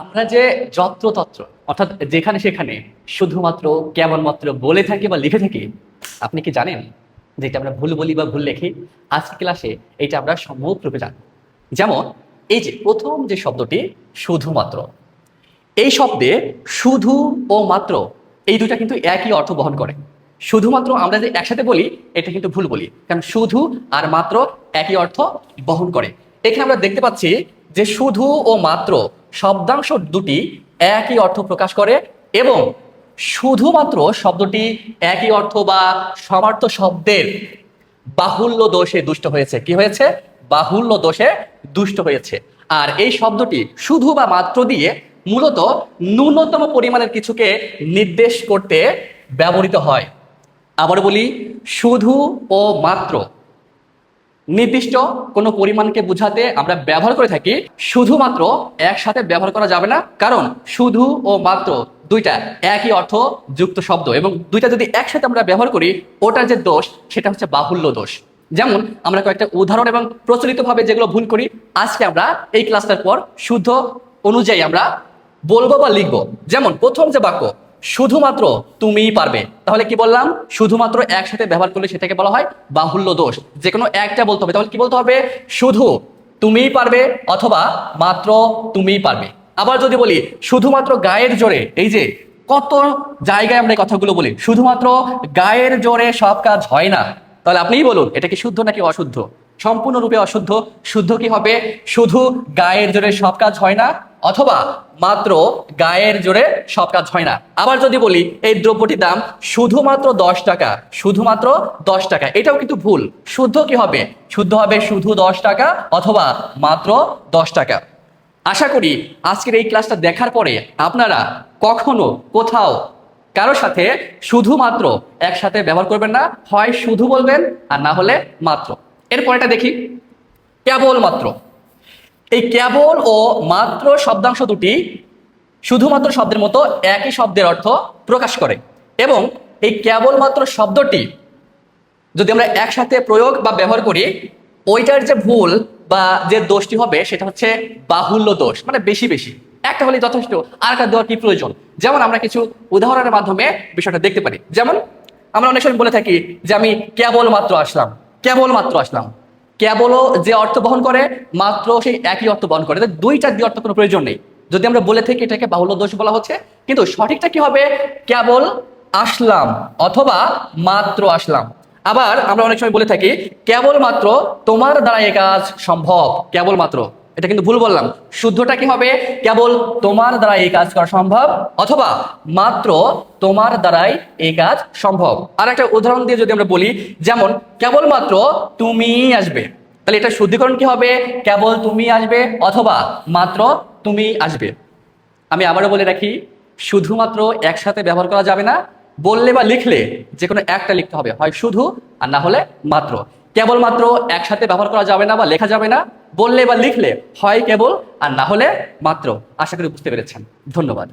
আমরা যে যত্রতত্র অর্থাৎ যেখানে সেখানে শুধুমাত্র কেবলমাত্র বলে থাকি বা লিখে থাকি, আপনি কি জানেন যে এটা আমরা ভুল বলি বা ভুল লেখি? আজকের ক্লাসে এটা আমরা সম্যকরূপে জানব। যেমন এই যে প্রথম যে শব্দটি শুধুমাত্র, এই শব্দে শুধু ও মাত্র এই দুটা কিন্তু একই অর্থ বহন করে। শুধুমাত্র আমরা যে একসাথে বলি এটা কিন্তু ভুল বলি, কারণ শুধু আর মাত্র একই অর্থ বহন করে। এখানে আমরা দেখতে পাচ্ছি যে শুধু ও মাত্র শব্দাংশ দুটি একই অর্থ প্রকাশ করে এবং শুধুমাত্র শব্দটি একই অর্থ বা সমার্থ শব্দের বাহুল্য দোষে দুষ্ট হয়েছে। কি হয়েছে? বাহুল্য দোষে দুষ্ট হয়েছে। আর এই শব্দটি শুধু বা মাত্র দিয়ে মূলত ন্যূনতম পরিমাণের কিছুকে নির্দেশ করতে ব্যবহৃত হয়। আবার বলি, শুধু ও মাত্র নির্দিষ্ট কোনো পরিমাণকে বোঝাতে আমরা ব্যবহার করে থাকি। শুধুমাত্র একসাথে ব্যবহার করা যাবে না, কারণ শুধু ও মাত্র দুইটা একই অর্থ যুক্ত শব্দ এবং দুইটা যদি একসাথে আমরা ব্যবহার করি, ওটার যে দোষ সেটা হচ্ছে বাহুল্য দোষ। যেমন আমরা কয়েকটা উদাহরণ এবং প্রচলিতভাবে যেগুলো ভুল করি, আজকে আমরা এই ক্লাসটার পর শুদ্ধ অনুযায়ী আমরা বলবো বা লিখবো। যেমন প্রথম যে বাক্য, শুধুমাত্র তুমিই পারবে, তাহলে কি বললাম? শুধুমাত্র একসাথে ব্যবহার করলে সেটাকে বলা হয় বাহুল্য দোষ। যে কোনো একটা বলতে হবে, তাহলে কি বলতে হবে? শুধু তুমিই পারবে অথবা মাত্র তুমিই পারবে। আবার যদি বলি শুধুমাত্র গায়ের জোরে, এই যে কত জায়গায় আমরা এই কথাগুলো বলি, শুধুমাত্র গায়ের জোরে সব কাজ হয় না, তাহলে আপনিই বলুন এটা কি শুদ্ধ নাকি অশুদ্ধ? সম্পূর্ণরূপে অশুদ্ধ। শুদ্ধ কি হবে? শুধু গায়ের জোরে সব কাজ হয় না অথবা মাত্র গায়ের জোরে সব কাজ হয় না। আবার যদি বলি এই দ্রব্যটির দাম শুধুমাত্র 10 টাকা, শুধুমাত্র 10 টাকা, এটাও কিন্তু ভুল। শুদ্ধ কি হবে? শুদ্ধ হবে শুধু 10 টাকা অথবা মাত্র 10 টাকা। আশা করি আজকের এই ক্লাসটা দেখার পরে আপনারা কখনো কোথাও কারোর সাথে শুধুমাত্র একসাথে ব্যবহার করবেন না, হয় শুধু বলবেন আর না হলে মাত্র। এরপরটা দেখি কেবলমাত্র। এই কেবল ও মাত্র শব্দাংশ দুটি শুধুমাত্র শব্দের মতো একই শব্দের অর্থ প্রকাশ করে এবং এই কেবলমাত্র শব্দটি যদি আমরা একসাথে প্রয়োগ বা ব্যবহার করি, ওইটার যে ভুল বা যে দোষটি হবে সেটা হচ্ছে বাহুল্য দোষ, মানে বেশি বেশি একটা হলে যথেষ্ট, আর একটা দেওয়ার কি প্রয়োজন? যেমন আমরা কিছু উদাহরণের মাধ্যমে বিষয়টা দেখতে পারি। যেমন আমরা অনেক সময় বলে থাকি যে আমি কেবলমাত্র আসলাম, কেবলমাত্র আসলাম। কেবলও যে অর্থ বহন করে, মাত্র সেই একই অর্থ বহন করে, দুইটা দিয়ে অর্থ কোনো প্রয়োজন নেই। যদি আমরা বলে থাকি এটাকে বাহুল্য দোষ বলা হচ্ছে, কিন্তু সঠিকটা কি হবে? কেবল আসলাম অথবা মাত্র আসলাম। আবার আমরা অনেক সময় বলে থাকি কেবলমাত্র তোমার দ্বারা এই কাজ সম্ভব, কেবলমাত্র, এটা কিন্তু ভুল বললাম। শুদ্ধটা কি হবে? কেবল তোমার দ্বারা এই কাজ করা সম্ভব অথবা মাত্র তোমার দ্বারাই এই কাজ সম্ভব। আর একটা উদাহরণ দিয়ে যদি আমরা বলি, যেমন কেবলমাত্র তুমি আসবে, তাহলে এটা শুদ্ধিকরণ কি হবে? কেবল তুমি আসবে অথবা মাত্র তুমি আসবে। আমি আবারও বলে রাখি, শুধুমাত্র একসাথে ব্যবহার করা যাবে না। বললে বা লিখলে যে কোনো একটা লিখতে হবে, হয় শুধু আর না হলে মাত্র। কেবলমাত্র একসাথে ব্যবহার করা যাবে না বা লেখা যাবে না। বললে বা লিখলে হয় কেবল আর না হলে মাত্র। আশা করি বুঝতে পেরেছেন। ধন্যবাদ।